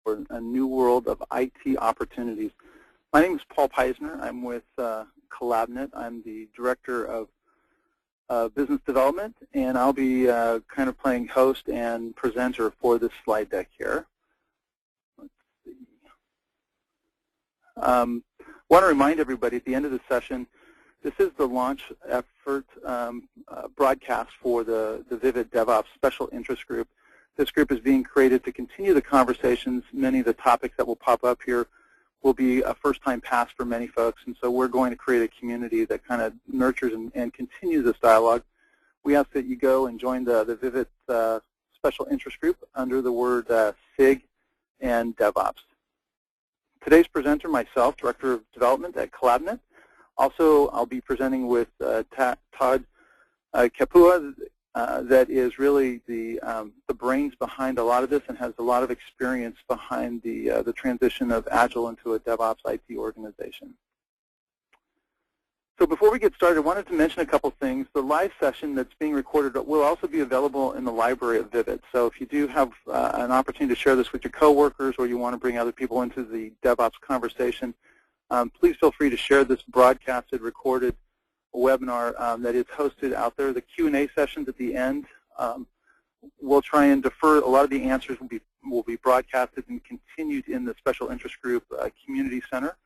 for a new world of IT opportunities. My name is Paul Peisner. I'm with CollabNet. I'm the Director of Business Development, and I'll be kind of playing host and presenter for this slide deck here. Let's see. Want to remind everybody at the end of the session, this is the launch effort broadcast for the Vivit DevOps Special Interest Group. This group is being created to continue the conversations. Many of the topics that will pop up here will be a first-time pass for many folks, and so we're going to create a community that kind of nurtures and continues this dialogue. We ask that you go and join the Vivit Special Interest Group under the word SIG and DevOps. Today's presenter, myself, Director of Development at CollabNet. Also, I'll be presenting with Todd Kapua, that is really the brains behind a lot of this and has a lot of experience behind the transition of Agile into a DevOps IT organization. So before we get started, I wanted to mention a couple things. The live session that's being recorded will also be available in the library of Vivit. So if you do have an opportunity to share this with your coworkers or you want to bring other people into the DevOps conversation, please feel free to share this broadcasted, recorded webinar that is hosted out there. The Q&A sessions at the end, we'll try and defer. A lot of the answers will be broadcasted and continued in the Special Interest Group Community Center,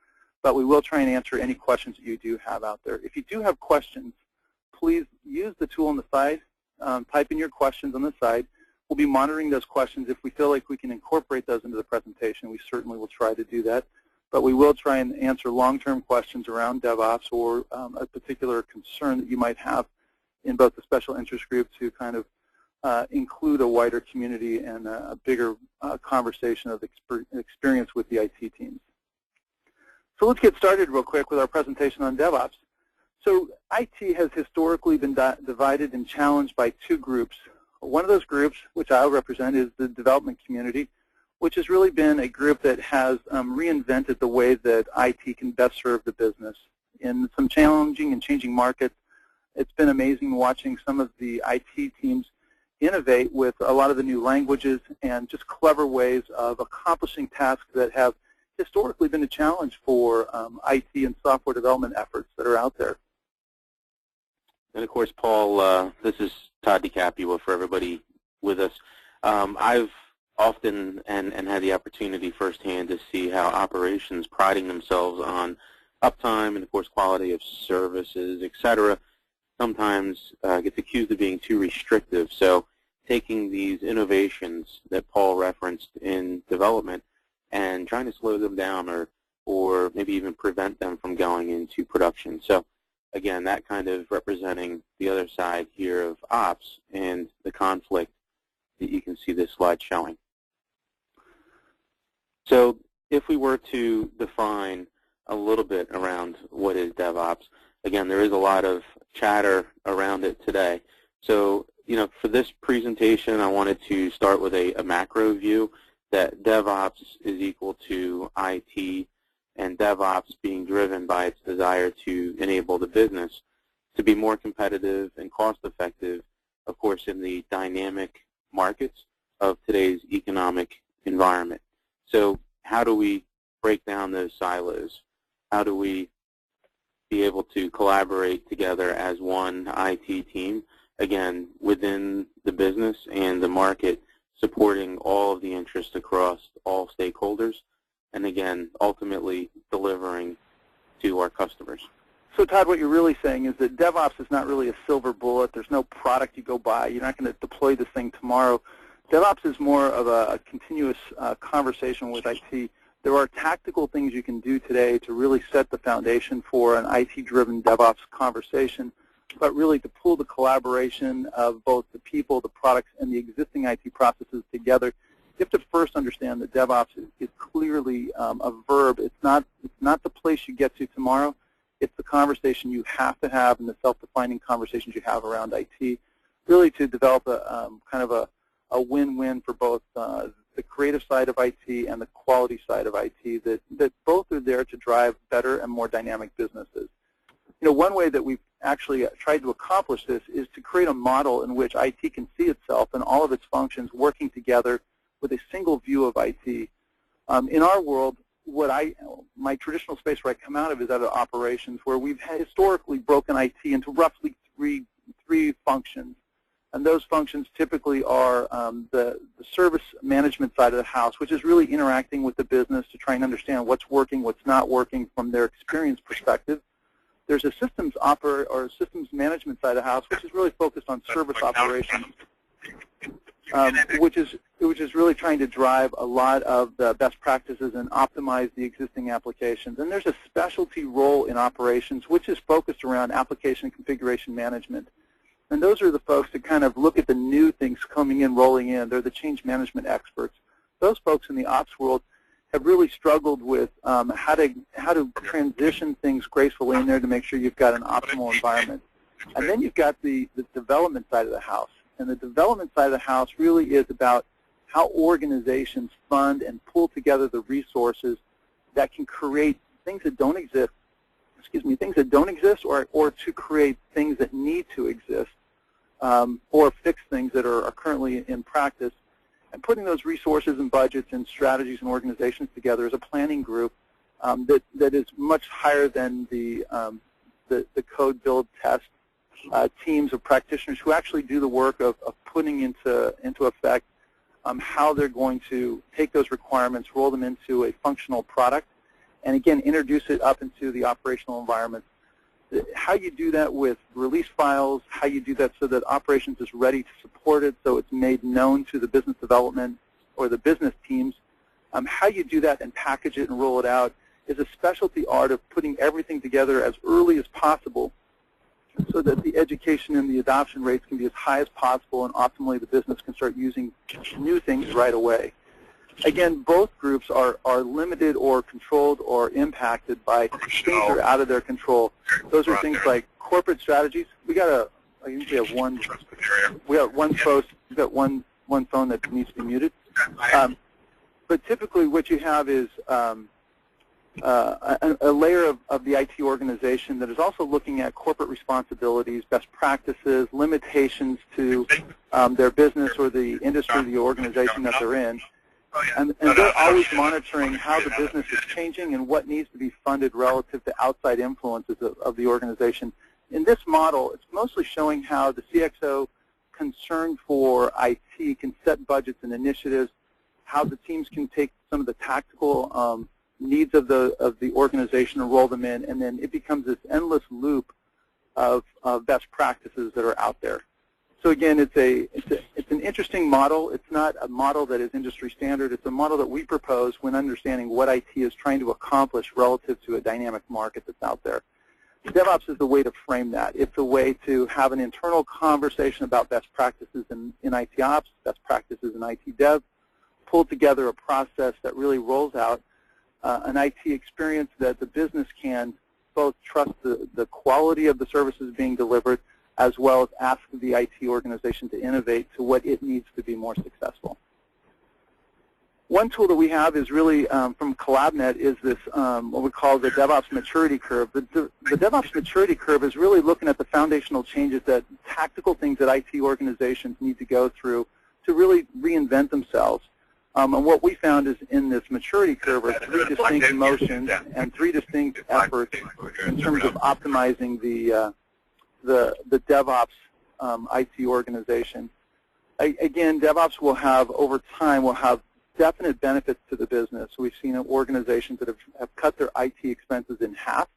but we will try and answer any questions that you do have out there. If you do have questions, please use the tool on the side. Type in your questions on the side. We'll be monitoring those questions. If we feel like we can incorporate those into the presentation, we certainly will try to do that. But we will try and answer long-term questions around DevOps or a particular concern that you might have in both the Special Interest Group to kind of include a wider community and a bigger conversation of experience with the IT teams. So let's get started real quick with our presentation on DevOps. So IT has historically been divided and challenged by two groups. One of those groups, which I'll represent, is the development community, which has really been a group that has reinvented the way that IT can best serve the business. In some challenging and changing markets, it's been amazing watching some of the IT teams innovate with a lot of the new languages and just clever ways of accomplishing tasks that have historically been a challenge for IT and software development efforts that are out there. And of course, Paul, this is Todd DeCapua for everybody with us. I've often and had the opportunity firsthand to see how operations priding themselves on uptime and, of course, quality of services, et cetera, sometimes gets accused of being too restrictive. So taking these innovations that Paul referenced in development and trying to slow them down or maybe even prevent them from going into production. So again, that kind of representing the other side here of ops and the conflict that you can see this slide showing. So if we were to define a little bit around what is DevOps, again, there is a lot of chatter around it today. So, for this presentation, I wanted to start with a macro view that DevOps is equal to IT and DevOps being driven by its desire to enable the business to be more competitive and cost-effective, of course, in the dynamic markets of today's economic environment. So how do we break down those silos? How do we be able to collaborate together as one IT team, again, within the business and the market, supporting all of the interests across all stakeholders, and again, ultimately delivering to our customers? So Todd, what you're really saying is that DevOps is not really a silver bullet. There's no product you go buy. You're not going to deploy this thing tomorrow. DevOps is more of a continuous conversation with IT. There are tactical things you can do today to really set the foundation for an IT-driven DevOps conversation, but really to pull the collaboration of both the people, the products, and the existing IT processes together. You have to first understand that DevOps is clearly a verb. It's not the place you get to tomorrow. It's the conversation you have to have and the self-defining conversations you have around IT, really to develop a kind of a win-win for both the creative side of IT and the quality side of IT, that both are there to drive better and more dynamic businesses. One way that we've actually tried to accomplish this is to create a model in which IT can see itself and all of its functions working together with a single view of IT. In our world, my traditional space where I come out of is out of operations, where we've historically broken IT into roughly three functions. And those functions typically are the service management side of the house, which is really interacting with the business to try and understand what's working, what's not working from their experience perspective. There's a systems management side of the house, which is really focused on service operations, which is really trying to drive a lot of the best practices and optimize the existing applications. And there's a specialty role in operations, which is focused around application configuration management. And those are the folks that kind of look at the new things coming in, rolling in. They're the change management experts. Those folks in the ops world have really struggled with how to transition things gracefully in there to make sure you've got an optimal environment. And then you've got the development side of the house. And the development side of the house really is about how organizations fund and pull together the resources that can create things that don't exist, or to create things that need to exist, or fix things that are currently in practice, and putting those resources and budgets and strategies and organizations together as a planning group that is much higher than the code, build, test teams of practitioners who actually do the work of putting into effect how they're going to take those requirements, roll them into a functional product, and again, introduce it up into the operational environment. How you do that with release files, how you do that so that operations is ready to support it, so it's made known to the business development or the business teams. How you do that and package it and roll it out is a specialty art of putting everything together as early as possible so that the education and the adoption rates can be as high as possible, and optimally the business can start using new things right away. Again, both groups are limited or controlled or impacted by things that are out of their control. Those are things like corporate strategies. I usually have one phone that needs to be muted. But typically what you have is a layer of the IT organization that is also looking at corporate responsibilities, best practices, limitations to their business or the industry, the organization that they're in. And they're always monitoring how the business is changing and what needs to be funded relative to outside influences of the organization. In this model, it's mostly showing how the CXO concerned for IT can set budgets and initiatives, how the teams can take some of the tactical needs of the organization and roll them in, and then it becomes this endless loop of best practices that are out there. So again, it's an interesting model. It's not a model that is industry standard. It's a model that we propose when understanding what IT is trying to accomplish relative to a dynamic market that's out there. DevOps is the way to frame that. It's a way to have an internal conversation about best practices in IT ops, best practices in IT dev, pull together a process that really rolls out an IT experience that the business can both trust the quality of the services being delivered, as well as ask the IT organization to innovate to what it needs to be more successful. One tool that we have is really from CollabNet is this what we call the DevOps maturity curve. The DevOps maturity curve is really looking at the foundational changes, that tactical things that IT organizations need to go through to really reinvent themselves. And what we found is in this maturity curve are three distinct motions and three distinct efforts in terms of optimizing the DevOps IT organization. Again, DevOps will have, over time, definite benefits to the business. We've seen organizations that have cut their IT expenses in half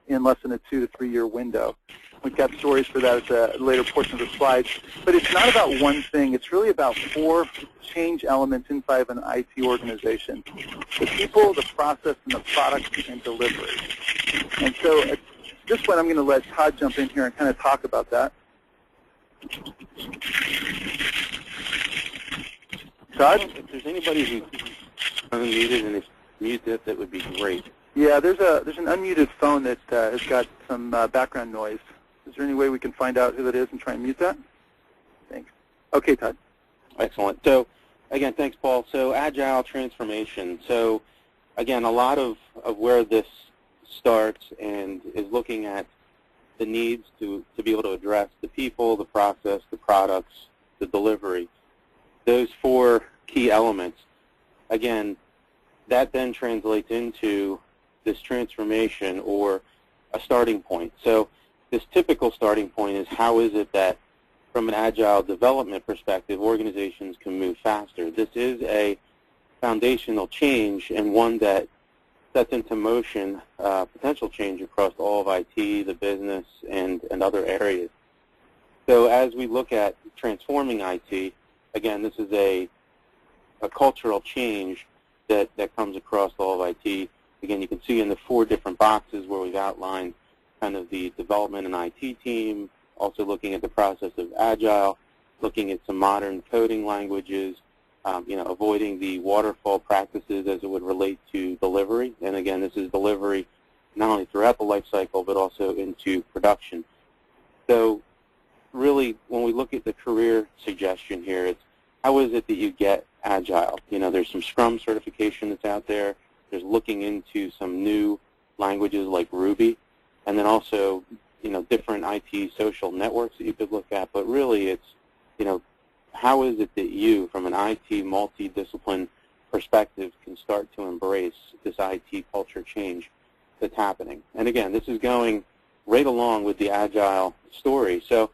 in less than a 2 to 3 year window. We've got stories for that at the later portion of the slides. But it's not about one thing. It's really about 4 change elements inside of an IT organization: the people, the process, and the product and delivery. And so at this point, I'm going to let Todd jump in here and kind of talk about that. Todd? If there's anybody who's unmuted and is muted, that would be great. Yeah, there's an unmuted phone that has got some background noise. Is there any way we can find out who that is and try and mute that? Thanks. Okay, Todd. Excellent. So, again, thanks, Paul. So, Agile transformation. So, again, a lot of where this starts and is looking at the needs to be able to address the people, the process, the products, the delivery. Those 4 key elements. Again, that then translates into this transformation or a starting point. So this typical starting point is, how is it that from an Agile development perspective, organizations can move faster? This is a foundational change, and one that sets into motion potential change across all of IT, the business, and other areas. So as we look at transforming IT, again, this is a cultural change that comes across all of IT. Again, you can see in the 4 different boxes where we've outlined kind of the development and IT team, also looking at the process of Agile, looking at some modern coding languages, avoiding the waterfall practices as it would relate to delivery. And again, this is delivery not only throughout the life cycle, but also into production. So really, when we look at the career suggestion here, it's how is it that you get Agile? There's some Scrum certification that's out there. There's looking into some new languages like Ruby, and then also, different IT social networks that you could look at. But really, it's, how is it that you, from an IT multidiscipline perspective, can start to embrace this IT culture change that's happening? And again, this is going right along with the Agile story. So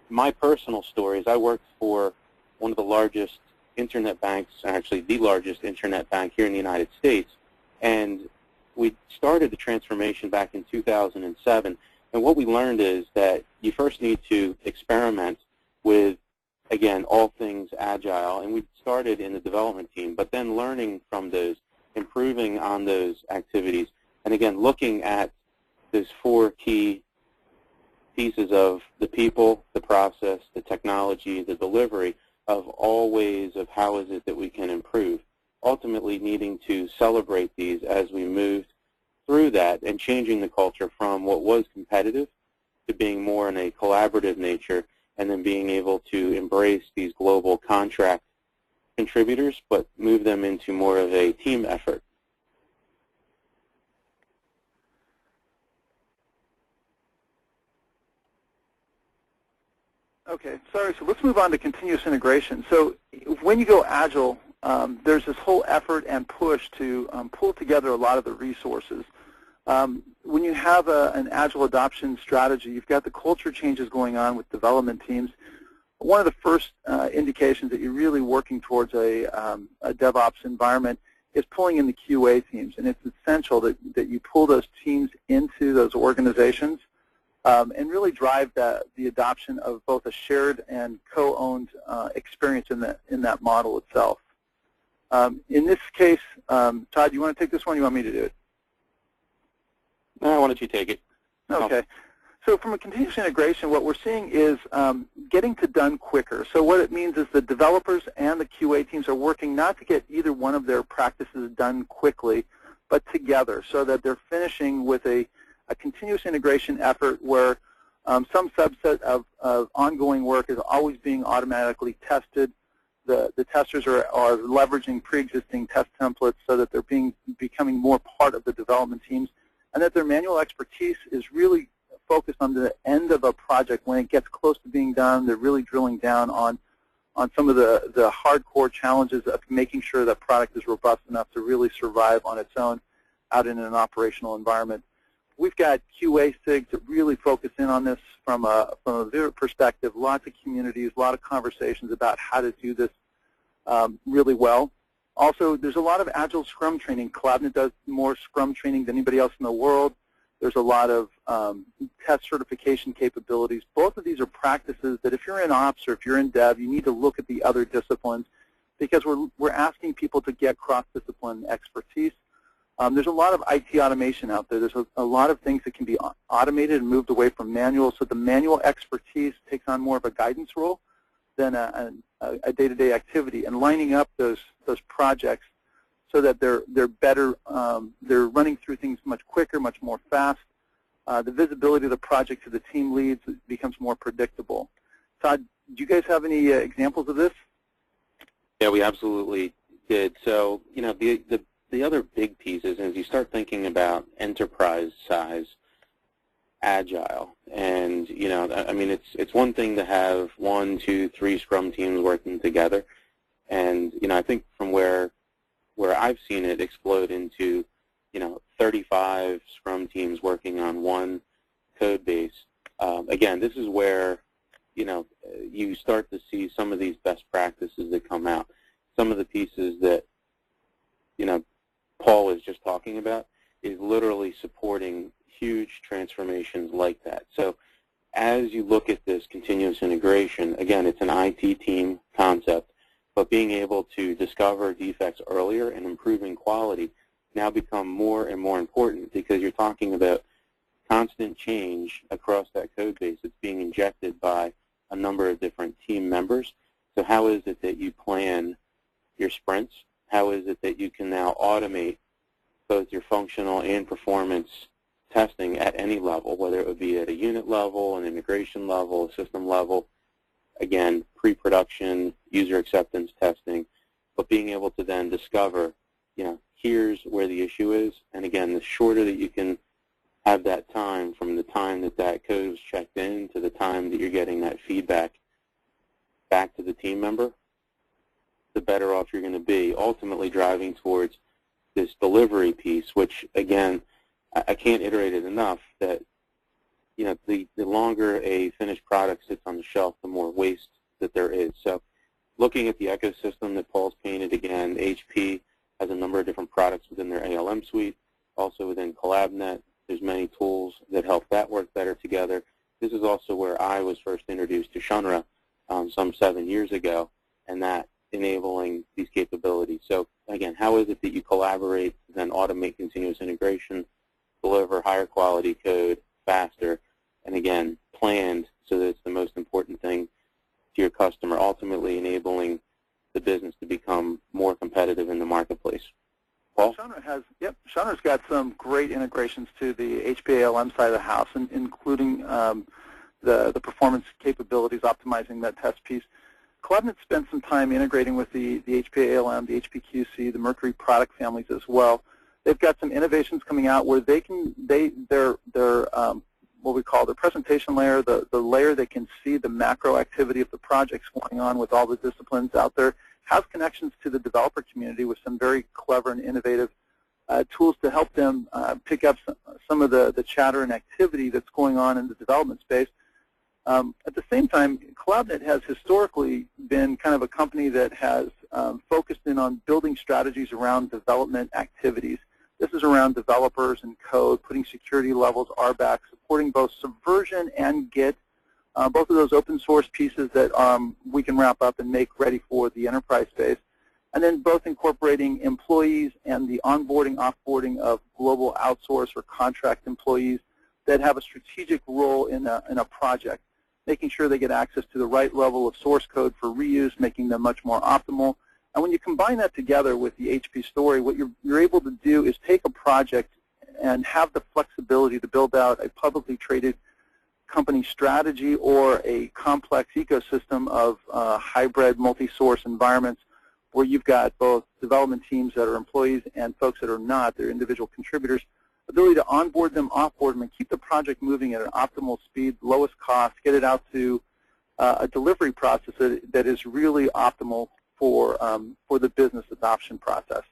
my personal story is I worked for one of the largest internet banks, actually the largest internet bank here in the United States, and we started the transformation back in 2007. And what we learned is that you first need to experiment with, again, all things Agile. And we started in the development team, but then learning from those, improving on those activities, and again, looking at those 4 key pieces of the people, the process, the technology, the delivery, of all ways of how is it that we can improve, ultimately needing to celebrate these as we moved through that and changing the culture from what was competitive to being more in a collaborative nature, and then being able to embrace these global contract contributors, but move them into more of a team effort. Okay, sorry, so let's move on to continuous integration. So when you go Agile, there's this whole effort and push to pull together a lot of the resources. When you have an Agile adoption strategy, you've got the culture changes going on with development teams. One of the first indications that you're really working towards a DevOps environment is pulling in the QA teams, and it's essential that you pull those teams into those organizations and really drive the adoption of both a shared and co-owned experience in that model itself. In this case, Todd, you want to take this one, or you want me to do it? Why don't you take it? Okay. So from a continuous integration, what we're seeing is getting to done quicker. So what it means is the developers and the QA teams are working not to get either one of their practices done quickly, but together, so that they're finishing with a continuous integration effort where some subset of ongoing work is always being automatically tested. The testers are leveraging pre-existing test templates so that they're becoming more part of the development teams, and that their manual expertise is really focused on the end of a project. When it gets close to being done, they're really drilling down on some of the hardcore challenges of making sure that product is robust enough to really survive on its own out in an operational environment. We've got QA SIG to really focus in on this from a Vivit perspective. Lots of communities, a lot of conversations about how to do this really well. Also, there's a lot of Agile Scrum training. Collabnet does more Scrum training than anybody else in the world. There's a lot of test certification capabilities. Both of these are practices that if you're in ops or if you're in dev, you need to look at the other disciplines, because we're asking people to get cross-discipline expertise. There's a lot of IT automation out there. There's a lot of things that can be automated and moved away from manual, so the manual expertise takes on more of a guidance role than a day-to-day activity, and lining up those projects so that they're better, they're running through things much quicker, much more fast. The visibility of the project to the team leads becomes more predictable. Todd, do you guys have any examples of this? Yeah, we absolutely did. So, the other big piece is as you start thinking about enterprise size Agile, and I mean, it's one thing to have 1, 2, 3 Scrum teams working together, and I think from where where I've seen it explode into, 35 Scrum teams working on one code base. Again, this is where, you start to see some of these best practices that come out. Some of the pieces that, Paul was just talking about is literally supporting huge transformations like that. So as you look at this continuous integration, again, it's an IT team concept, but being able to discover defects earlier and improving quality now become more and more important, because you're talking about constant change across that code base that's being injected by a number of different team members. So how is it that you plan your sprints? How is it that you can now automate both your functional and performance testing at any level, whether it would be at a unit level, an integration level, a system level, again, pre-production, user acceptance testing, but being able to then discover, here's where the issue is. And again, the shorter that you can have that time from the time that that code was checked in to the time that you're getting that feedback back to the team member, the better off you're going to be, ultimately driving towards this delivery piece, which, again, I can't iterate it enough that, the longer a finished product sits on the shelf, the more waste that there is. So looking at the ecosystem that Paul's painted, again, HP has a number of different products within their ALM suite. Also within CollabNet, there's many tools that help that work better together. This is also where I was first introduced to Shunra some 7 years ago, and that enabling these capabilities. So again, how is it that you collaborate, then automate continuous integration, deliver higher quality code faster, and again, planned so that it's the most important thing to your customer, ultimately enabling the business to become more competitive in the marketplace. Paul? Shunra's got some great integrations to the HPALM side of the house, including the performance capabilities, optimizing that test piece. CollabNet spent some time integrating with the HPALM, the HPQC, the Mercury product families as well. They've got some innovations coming out where their what we call their presentation layer, the layer that can see the macro activity of the projects going on with all the disciplines out there, has connections to the developer community with some very clever and innovative tools to help them pick up some of the chatter and activity that's going on in the development space. At the same time, CollabNet has historically been kind of a company that has focused in on building strategies around development activities. This is around developers and code, putting security levels, RBAC, supporting both Subversion and Git, both of those open source pieces that we can wrap up and make ready for the enterprise space. And then both incorporating employees and the onboarding, offboarding of global outsource or contract employees that have a strategic role in a project, making sure they get access to the right level of source code for reuse, making them much more optimal. And when you combine that together with the HP story, what you're able to do is take a project and have the flexibility to build out a publicly traded company strategy or a complex ecosystem of hybrid multi-source environments where you've got both development teams that are employees and folks that are not, they're individual contributors, ability to onboard them, offboard them, and keep the project moving at an optimal speed, lowest cost, get it out to a delivery process that is really optimal for the business adoption process.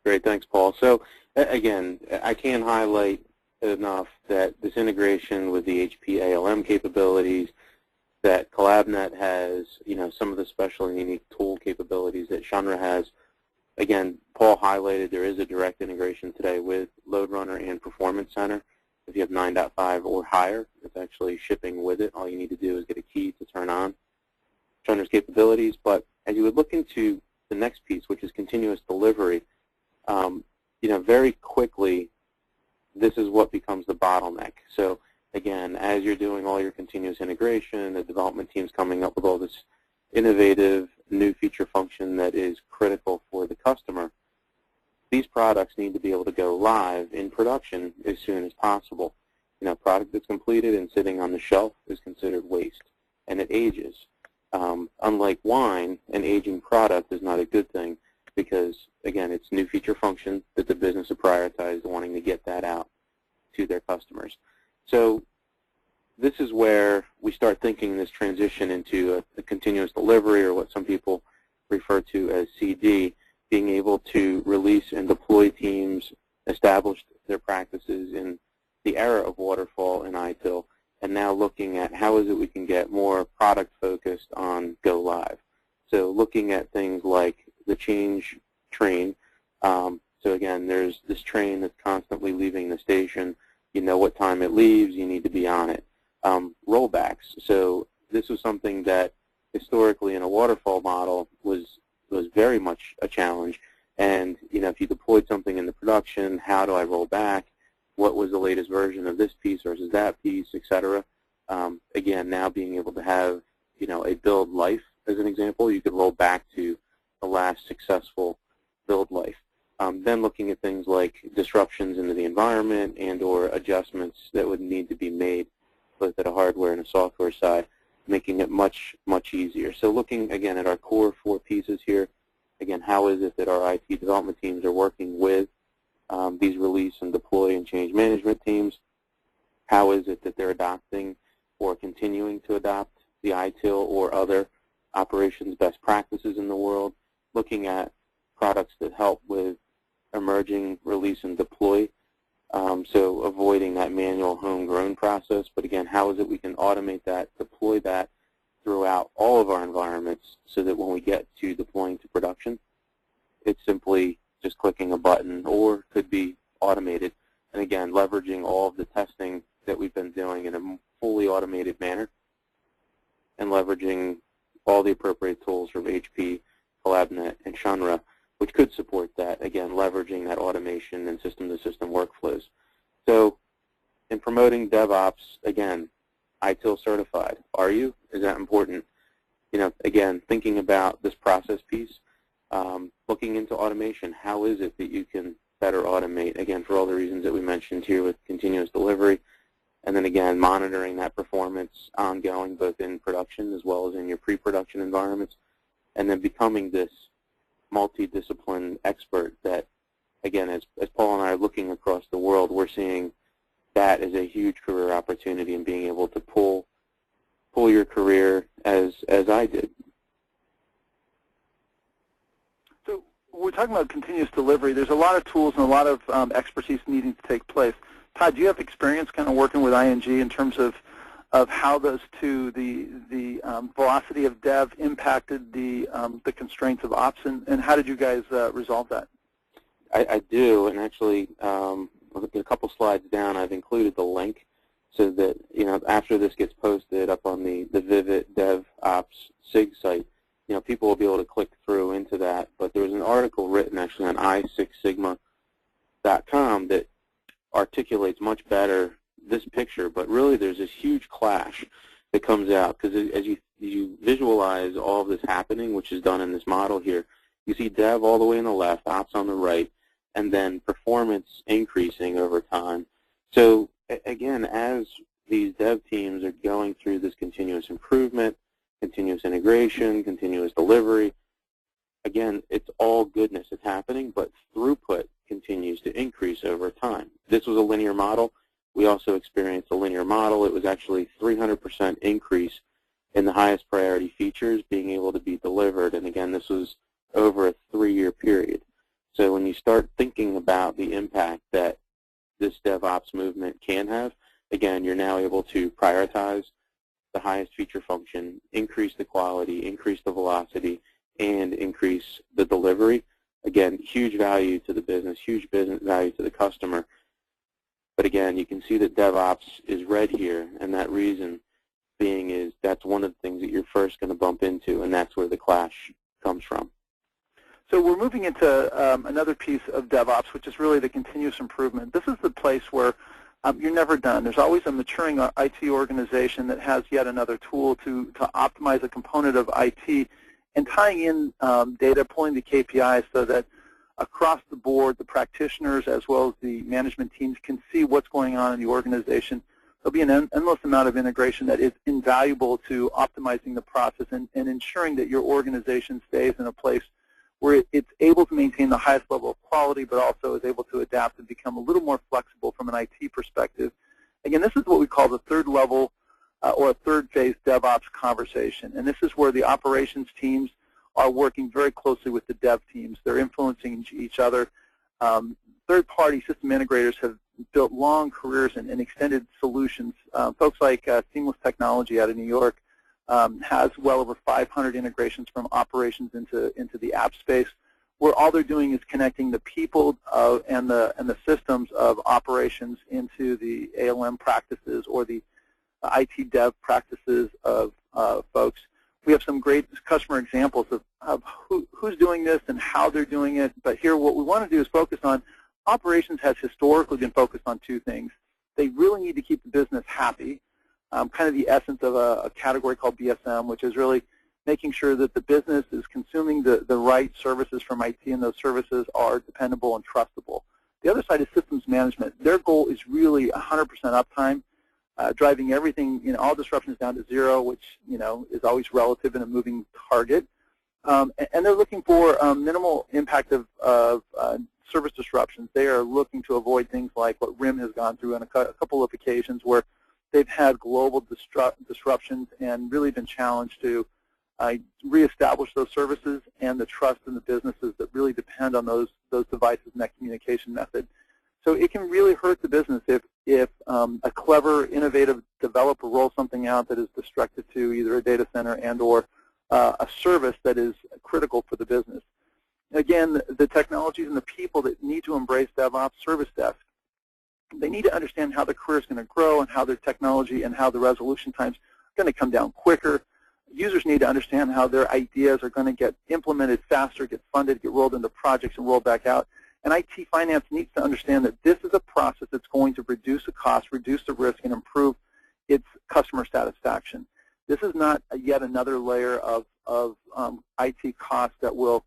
Great, thanks, Paul. So again, I can't highlight enough that this integration with the HP ALM capabilities, that CollabNet has, some of the special and unique tool capabilities that Shunra has. Again, Paul highlighted there is a direct integration today with LoadRunner and Performance Center. If you have 9.5 or higher, it's actually shipping with it. All you need to do is get a key to turn on Shunra's capabilities. But as you would look into the next piece, which is continuous delivery, very quickly, this is what becomes the bottleneck. So again, as you're doing all your continuous integration, the development team's coming up with all this innovative new feature function that is critical for the customer, these products need to be able to go live in production as soon as possible. A product that's completed and sitting on the shelf is considered waste, and it ages. Unlike wine, an aging product is not a good thing because, again, it's new feature function that the business has prioritized wanting to get that out to their customers. So this is where we start thinking this transition into a continuous delivery, or what some people refer to as CD, being able to release and deploy teams, establish their practices in the era of waterfall and ITIL, and now looking at how is it we can get more product-focused on go live. So looking at things like the change train. So again, there's this train that's constantly leaving the station. You know what time it leaves. You need to be on it. Rollbacks. So this was something that historically in a waterfall model was very much a challenge. And if you deployed something in the production, how do I roll back? What was the latest version of this piece versus that piece, et cetera. Again, now being able to have a build life as an example, you could roll back to the last successful build life. Then looking at things like disruptions into the environment and or adjustments that would need to be made both at a hardware and a software side, making it much, much easier. So looking, again, at our core 4 pieces here, again, how is it that our IT development teams are working with these release and deploy and change management teams? How is it that they're adopting or continuing to adopt the ITIL or other operations best practices in the world? Looking at products that help with emerging release and deploy, so avoiding that manual homegrown process. But again, how is it we can automate that, deploy that throughout all of our environments so that when we get to deploying to production, it's simply just clicking a button or could be automated. And again, leveraging all of the testing that we've been doing in a fully automated manner and leveraging all the appropriate tools from HP, CollabNet, and Shunra, which could support that, again, leveraging that automation and system-to-system workflows. So in promoting DevOps, again, ITIL certified. Are you? Is that important? Again, thinking about this process piece, looking into automation. How is it that you can better automate? Again, for all the reasons that we mentioned here with continuous delivery. And then again, monitoring that performance ongoing, both in production as well as in your pre-production environments. And then becoming this multidiscipline expert that, again, as Paul and I are looking across the world, we're seeing that as a huge career opportunity and being able to pull your career as I did. So we're talking about continuous delivery. There's a lot of tools and a lot of expertise needing to take place. Todd, do you have experience kind of working with ING in terms of how those two, the velocity of dev impacted the constraints of ops, and how did you guys resolve that? I do, and actually, a couple slides down, I've included the link so that after this gets posted up on the Vivit DevOps SIG site, people will be able to click through into that. But there was an article written actually on i6sigma.com that articulates much better this picture, but really there's this huge clash that comes out because as you visualize all of this happening, which is done in this model here, you see dev all the way on the left, ops on the right, and then performance increasing over time. So again, as these dev teams are going through this continuous improvement, continuous integration, continuous delivery, again, it's all goodness that's happening, but throughput continues to increase over time. This was a linear model. We also experienced a linear model. It was actually 300% increase in the highest priority features being able to be delivered. And again, this was over a 3-year period. So when you start thinking about the impact that this DevOps movement can have, again, you're now able to prioritize the highest feature function, increase the quality, increase the velocity, and increase the delivery. Again, huge value to the business, huge business value to the customer. But again, you can see that DevOps is red here, and that reason being is that's one of the things that you're first going to bump into, and that's where the clash comes from. So we're moving into another piece of DevOps, which is really the continuous improvement. This is the place where you're never done. There's always a maturing IT organization that has yet another tool to optimize a component of IT, and tying in data, pulling the KPIs so that across the board, the practitioners as well as the management teams can see what's going on in the organization. There'll be an endless amount of integration that is invaluable to optimizing the process and ensuring that your organization stays in a place where it's able to maintain the highest level of quality, but also is able to adapt and become a little more flexible from an IT perspective. Again, this is what we call the third level or a third phase DevOps conversation. And this is where the operations teams are working very closely with the dev teams. They're influencing each other. Third-party system integrators have built long careers in extended solutions. Folks like Seamless Technology out of New York has well over 500 integrations from operations into the app space, where all they're doing is connecting the people and the systems of operations into the ALM practices or the IT dev practices of folks. We have some great customer examples of who's doing this and how they're doing it. But here what we want to do is focus on operations has historically been focused on two things. They really need to keep the business happy, kind of the essence of a category called BSM, which is really making sure that the business is consuming the right services from IT and those services are dependable and trustable. The other side is systems management. Their goal is really 100% uptime, driving everything, all disruptions down to zero, which, is always relative in a moving target. And they're looking for minimal impact of service disruptions. They are looking to avoid things like what RIM has gone through on a couple of occasions where they've had global disruptions and really been challenged to reestablish those services and the trust in the businesses that really depend on those devices and that communication method. So it can really hurt the business if a clever, innovative developer rolls something out that is destructive to either a data center and or a service that is critical for the business. Again, the technologies and the people that need to embrace DevOps, service desk, they need to understand how their career is going to grow and how their technology and how the resolution times are going to come down quicker. Users need to understand how their ideas are going to get implemented faster, get funded, get rolled into projects and rolled back out. And IT finance needs to understand that this is a process that's going to reduce the cost, reduce the risk, and improve its customer satisfaction. This is not yet another layer of IT costs that will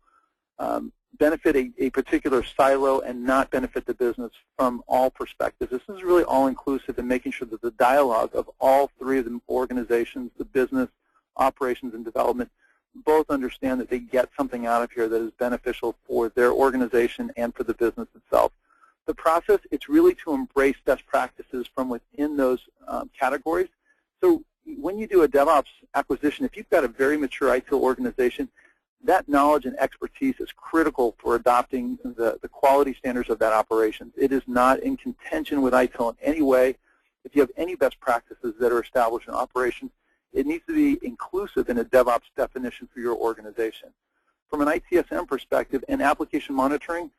benefit a particular silo and not benefit the business from all perspectives. This is really all-inclusive in making sure that the dialogue of all three of the organizations, the business, operations, and development, both understand that they get something out of here that is beneficial for their organization and for the business itself. The process, it's really to embrace best practices from within those categories. So when you do a DevOps acquisition, if you've got a very mature ITIL organization, that knowledge and expertise is critical for adopting the quality standards of that operation. It is not in contention with ITIL in any way. If you have any best practices that are established in operations, it needs to be inclusive in a DevOps definition for your organization. From an ITSM perspective and application monitoring,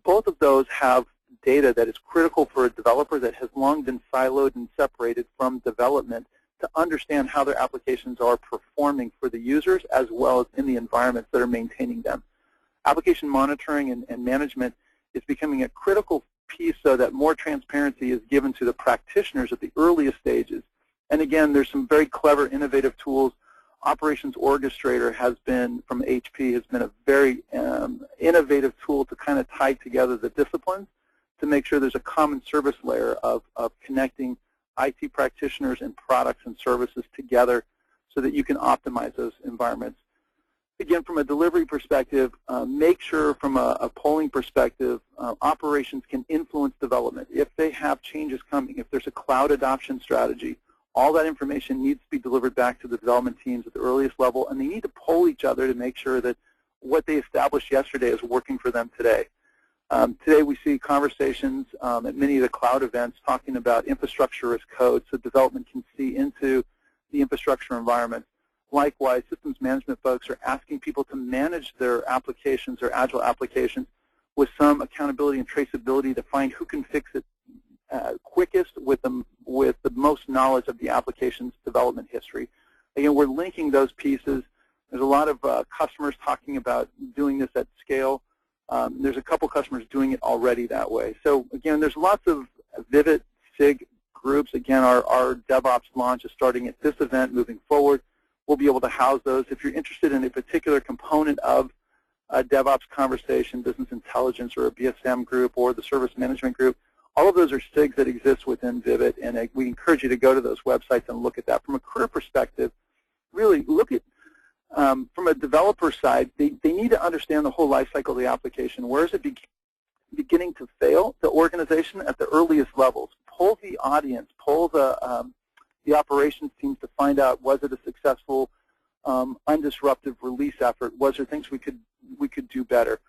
both of those have data that is critical for a developer that has long been siloed and separated from development to understand how their applications are performing for the users as well as in the environments that are maintaining them. Application monitoring and management is becoming a critical piece so that more transparency is given to the practitioners at the earliest stages. And again, there's some very clever, innovative tools. Operations Orchestrator has been, from HP, has been a very innovative tool to kind of tie together the disciplines to make sure there's a common service layer of connecting IT practitioners and products and services together so that you can optimize those environments. Again, from a delivery perspective, make sure from a polling perspective, operations can influence development. If they have changes coming, if there's a cloud adoption strategy, all that information needs to be delivered back to the development teams at the earliest level, and they need to poll each other to make sure that what they established yesterday is working for them today. Today we see conversations at many of the cloud events talking about infrastructure as code so development can see into the infrastructure environment. Likewise, systems management folks are asking people to manage their applications, their Agile applications, with some accountability and traceability to find who can fix it quickest with the most knowledge of the application's development history. Again, we're linking those pieces. There's a lot of customers talking about doing this at scale. There's a couple customers doing it already that way. So again, there's lots of Vivit, SIG groups. Again, our DevOps launch is starting at this event moving forward. We'll be able to house those. If you're interested in a particular component of a DevOps conversation, business intelligence, or a BSM group, or the service management group, all of those are SIGs that exist within Vivit, and we encourage you to go to those websites and look at that. From a career perspective, really look at, from a developer side, they need to understand the whole life cycle of the application. Where is it beginning to fail, the organization, at the earliest levels? Poll the audience, poll the operations teams to find out, was it a successful undisruptive release effort? Was there things we could do better?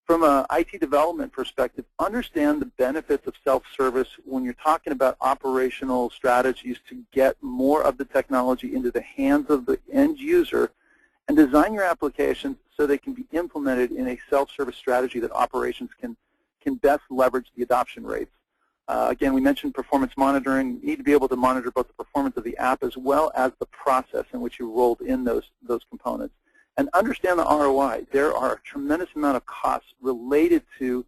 From an IT development perspective, understand the benefits of self-service when you're talking about operational strategies to get more of the technology into the hands of the end user, and design your applications so they can be implemented in a self-service strategy that operations can best leverage the adoption rates. Again, we mentioned performance monitoring. You need to be able to monitor both the performance of the app as well as the process in which you rolled in those components. And understand the ROI. There are a tremendous amount of costs related to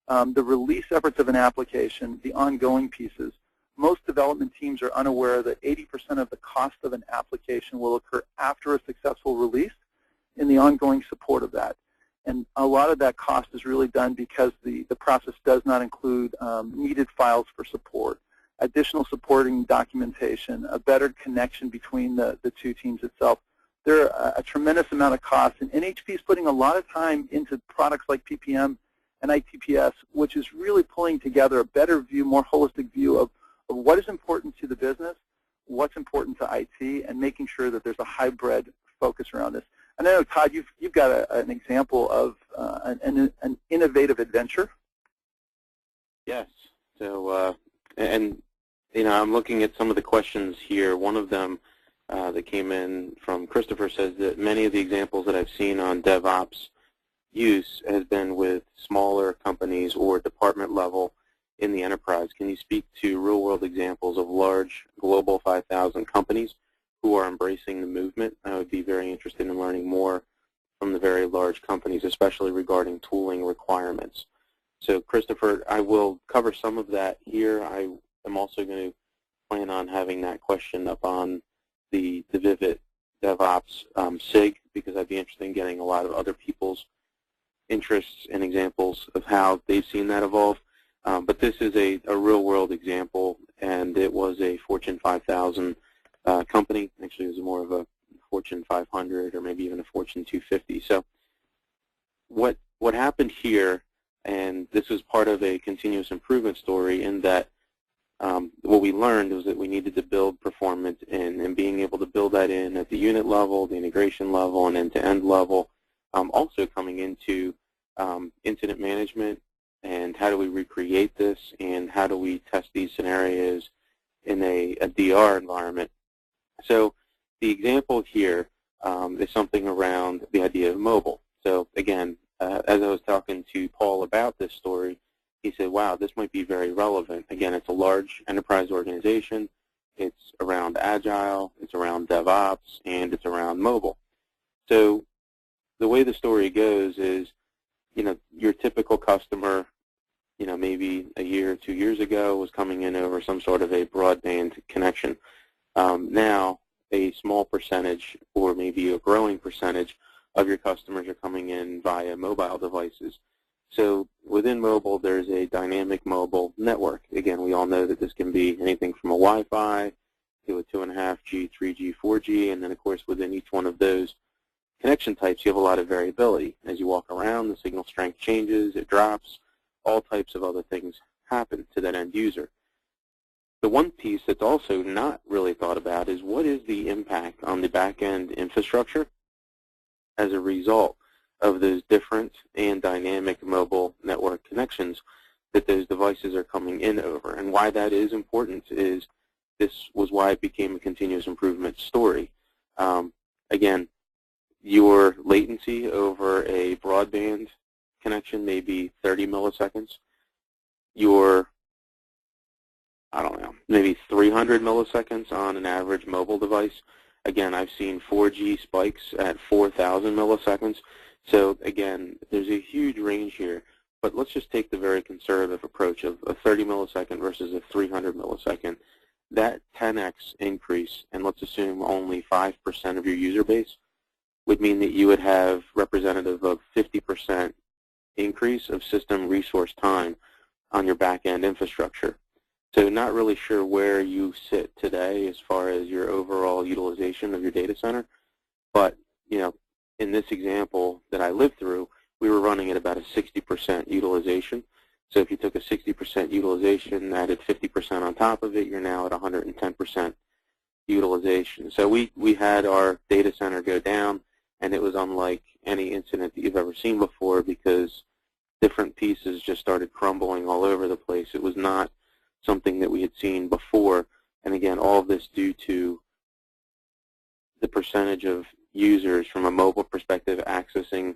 the release efforts of an application, the ongoing pieces. Most development teams are unaware that 80% of the cost of an application will occur after a successful release in the ongoing support of that. And a lot of that cost is really done because the process does not include needed files for support, additional supporting documentation, a better connection between the two teams itself. There are a tremendous amount of costs, and NHP is putting a lot of time into products like PPM and ITPS, which is really pulling together a better view, more holistic view of what is important to the business, what's important to IT, and making sure that there's a hybrid focus around this. I know, Todd, you've got an example of an innovative adventure. Yes. So, and I'm looking at some of the questions here. One of them that came in from Christopher says that many of the examples that I've seen on DevOps use has been with smaller companies or department level in the enterprise. Can you speak to real-world examples of large global 5,000 companies who are embracing the movement? I would be very interested in learning more from the very large companies, especially regarding tooling requirements. So, Christopher, I will cover some of that here. I am also going to plan on having that question up on the Vivit DevOps SIG, because I'd be interested in getting a lot of other people's interests and examples of how they've seen that evolve. But this is a real-world example, and it was a Fortune 5,000 company. Actually, it was more of a Fortune 500 or maybe even a Fortune 250. So what happened here, and this was part of a continuous improvement story, in that what we learned was that we needed to build performance in, and being able to build that in at the unit level, the integration level, and end-to-end level. Also coming into incident management, and how do we recreate this, and how do we test these scenarios in a DR environment. So the example here is something around the idea of mobile. So again, as I was talking to Paul about this story, he said, wow, this might be very relevant. Again, it's a large enterprise organization. It's around Agile, it's around DevOps, and it's around mobile. So the way the story goes is, your typical customer, maybe a year or 2 years ago was coming in over some sort of a broadband connection. Now, a small percentage, or maybe a growing percentage, of your customers are coming in via mobile devices. So within mobile, there's a dynamic mobile network. Again, we all know that this can be anything from a Wi-Fi to a 2.5G, 3G, 4G, and then, of course, within each one of those connection types, you have a lot of variability. As you walk around, the signal strength changes, it drops, all types of other things happen to that end user. The one piece that's also not really thought about is, what is the impact on the back-end infrastructure as a result of those different and dynamic mobile network connections that those devices are coming in over. And why that is important is, this was why it became a continuous improvement story. Again, your latency over a broadband connection may be 30 milliseconds. Your, I don't know, maybe 300 milliseconds on an average mobile device. Again, I've seen 4G spikes at 4,000 milliseconds. So again, there's a huge range here. But let's just take the very conservative approach of a 30 millisecond versus a 300 millisecond. That 10x increase, and let's assume only 5% of your user base, would mean that you would have representative of 50% increase of system resource time on your back-end infrastructure. So not really sure where you sit today as far as your overall utilization of your data center, but in this example that I lived through, we were running at about a 60% utilization. So if you took a 60% utilization, added 50% on top of it, you're now at 110%. utilization. So we had our data center go down, and it was unlike any incident that you've ever seen before because different pieces just started crumbling all over the place. It was not something that we had seen before. And again, all of this due to the percentage of users from a mobile perspective accessing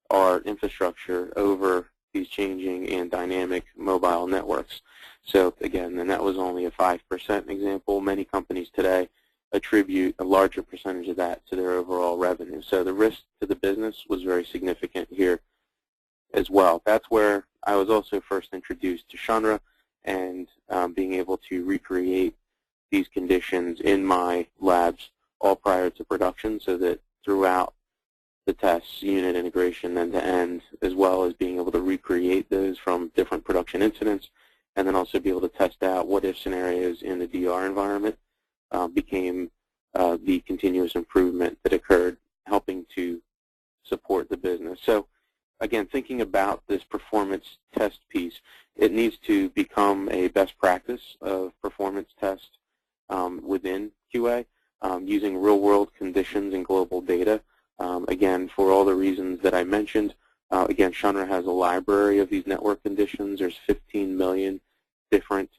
our infrastructure over these changing and dynamic mobile networks. So again, and that was only a 5% example. Many companies today attribute a larger percentage of that to their overall revenue. So the risk to the business was very significant here as well. That's where I was also first introduced to Shunra and being able to recreate these conditions in my labs all prior to production so that throughout the tests, unit integration end-to-end, as well as being able to recreate those from different production incidents, and then also be able to test out what-if scenarios in the DR environment became the continuous improvement that occurred, helping to support the business. So again, thinking about this performance test piece, it needs to become a best practice of performance test within QA, using real-world conditions and global data. Again, for all the reasons that I mentioned, again, Shunra has a library of these network conditions. There's 15 million different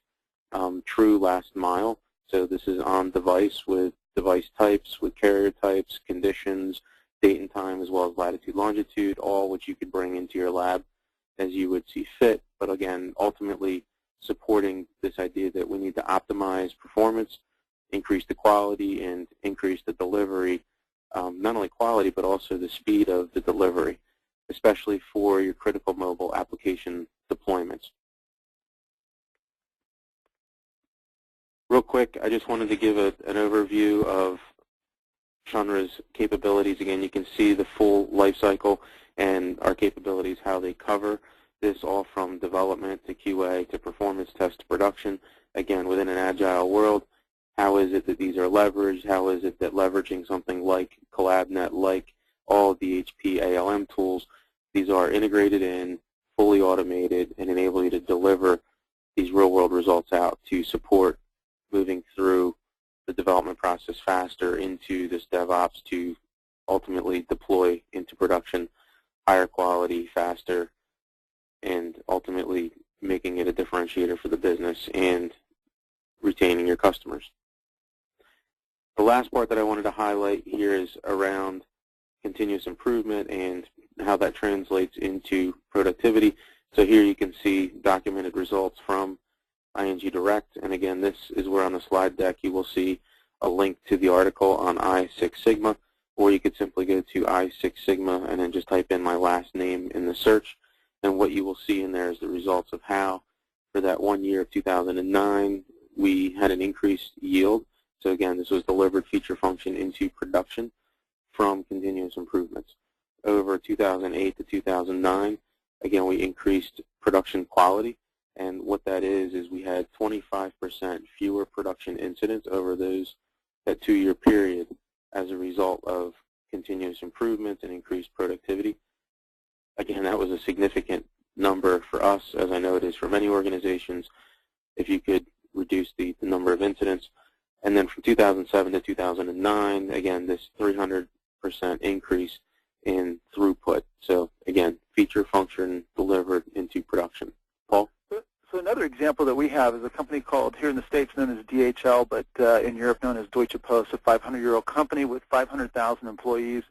true last mile. So this is on device with device types, with carrier types, conditions, date and time, as well as latitude, longitude, all which you could bring into your lab as you would see fit. But again, ultimately supporting this idea that we need to optimize performance, increase the quality, and increase the delivery, not only quality, but also the speed of the delivery, especially for your critical mobile application deployments. Real quick, I just wanted to give an overview of Shunra's capabilities. Again, you can see the full life cycle and our capabilities, how they cover this, all from development to QA to performance test to production. Again, within an agile world, how is it that these are leveraged? How is it that leveraging something like CollabNet, like all of the HP ALM tools, these are integrated in, fully automated, and enable you to deliver these real-world results out to support moving through the development process faster into this DevOps to ultimately deploy into production higher quality, faster, and ultimately making it a differentiator for the business and retaining your customers. The last part that I wanted to highlight here is around continuous improvement and how that translates into productivity. So here you can see documented results from ING Direct, and again, this is where on the slide deck you will see a link to the article on I6 Sigma, or you could simply go to I6 Sigma and then just type in my last name in the search, and what you will see in there is the results of how, for that 1 year of 2009, we had an increased yield. So again, this was delivered feature function into production from continuous improvements. Over 2008 to 2009, again, we increased production quality. And what that is we had 25% fewer production incidents over that 2-year period as a result of continuous improvement and increased productivity. Again, that was a significant number for us, as I know it is for many organizations, if you could reduce the number of incidents. And then from 2007 to 2009, again, this 300% increase in throughput. So again, feature function delivered into production. Paul? So another example that we have is a company called, here in the States, known as DHL, but in Europe known as Deutsche Post, a 500-year-old company with 500,000 employees.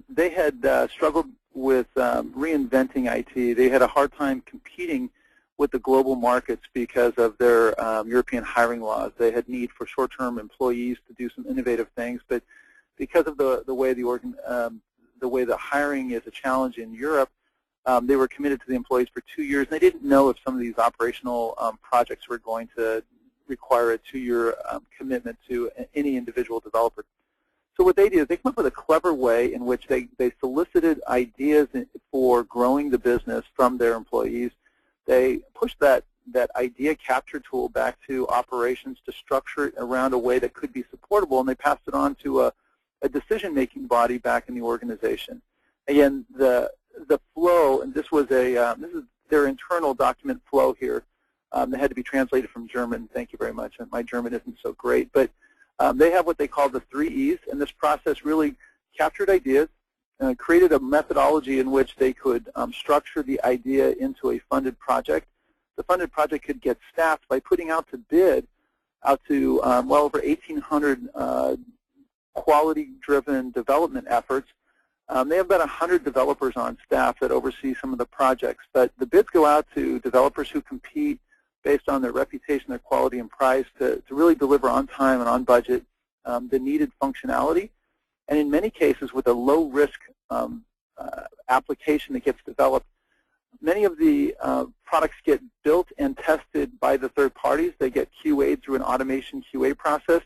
They had struggled with reinventing IT. They had a hard time competing with the global markets because of their European hiring laws. They had need for short-term employees to do some innovative things, but because of the way the hiring is a challenge in Europe, they were committed to the employees for 2 years, and they didn't know if some of these operational projects were going to require a 2-year commitment to any individual developer. So what they did is they came up with a clever way in which they solicited ideas for growing the business from their employees. They pushed that idea capture tool back to operations to structure it around a way that could be supportable, and they passed it on to a decision-making body back in the organization. Again, the flow, and this is their internal document flow here. That had to be translated from German. Thank you very much. My German isn't so great, but They have what they call the 3 E's, and this process really captured ideas, created a methodology in which they could structure the idea into a funded project. The funded project could get staffed by putting out to bid out to well over 1,800 quality-driven development efforts. They have about 100 developers on staff that oversee some of the projects, but the bids go out to developers who compete based on their reputation, their quality, and price to really deliver on time and on budget the needed functionality. And in many cases, with a low-risk application that gets developed, many of the products get built and tested by the third parties. They get QA'd through an automation QA process.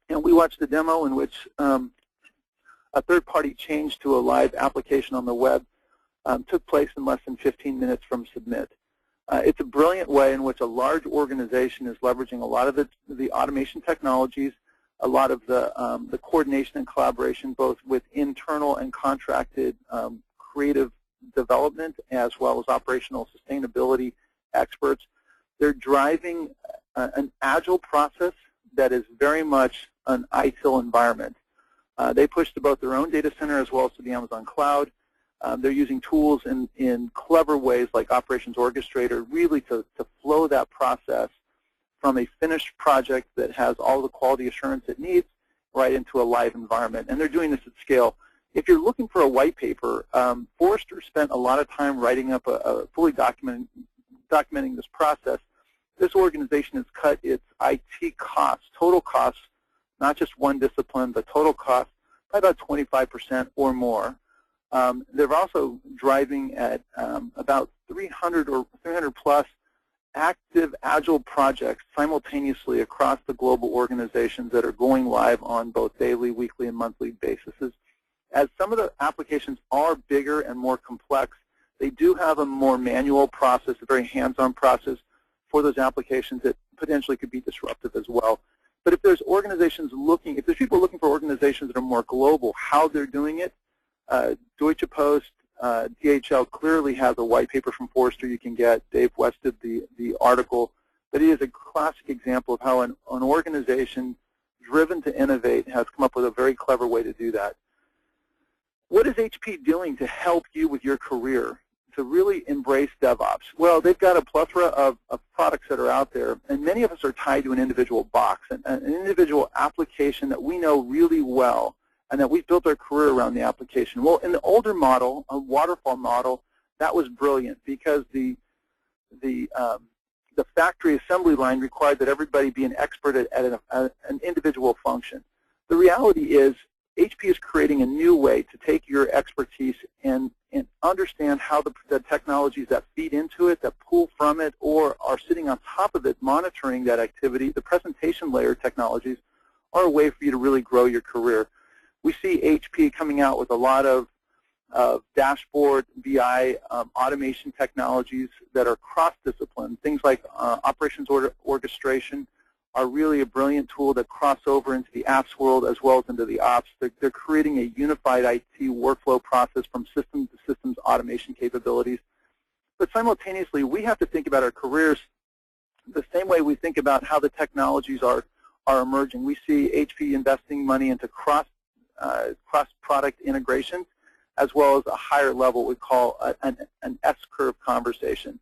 And we watched a demo in which a third-party change to a live application on the web took place in less than 15 minutes from submit. It's a brilliant way in which a large organization is leveraging a lot of the automation technologies, a lot of the coordination and collaboration, both with internal and contracted creative development, as well as operational sustainability experts. They're driving an agile process that is very much an ITIL environment. They push to both their own data center as well as to the Amazon cloud. They're using tools in clever ways like Operations Orchestrator really to flow that process from a finished project that has all the quality assurance it needs right into a live environment. And they're doing this at scale. If you're looking for a white paper, Forrester spent a lot of time writing up a fully documenting this process. This organization has cut its IT costs, total costs, not just one discipline, but total costs, by about 25% or more. They're also driving at about 300 or 300 plus active Agile projects simultaneously across the global organizations that are going live on both daily, weekly, and monthly bases. As some of the applications are bigger and more complex, they do have a more manual process, a very hands-on process for those applications that potentially could be disruptive as well. But if there's organizations looking, if there's people looking for organizations that are more global, how they're doing it, Deutsche Post, DHL clearly has a white paper from Forrester you can get. Dave West did the article. But it is a classic example of how an organization driven to innovate has come up with a very clever way to do that. What is HP doing to help you with your career to really embrace DevOps? Well, they've got a plethora of products that are out there, and many of us are tied to an individual box, an individual application that we know really well, and that we've built our career around the application. Well, in the older model, a waterfall model, that was brilliant because the factory assembly line required that everybody be an expert at an individual function. The reality is HP is creating a new way to take your expertise and understand how the technologies that feed into it, that pull from it, or are sitting on top of it, monitoring that activity, the presentation layer technologies, are a way for you to really grow your career. We see HP coming out with a lot of dashboard, BI, automation technologies that are cross-discipline. Things like operations orchestration are really a brilliant tool that cross over into the apps world as well as into the ops. They're creating a unified IT workflow process from systems to systems automation capabilities. But simultaneously, we have to think about our careers the same way we think about how the technologies are emerging. We see HP investing money into cross-product integration, as well as a higher level we call an SCurve conversation.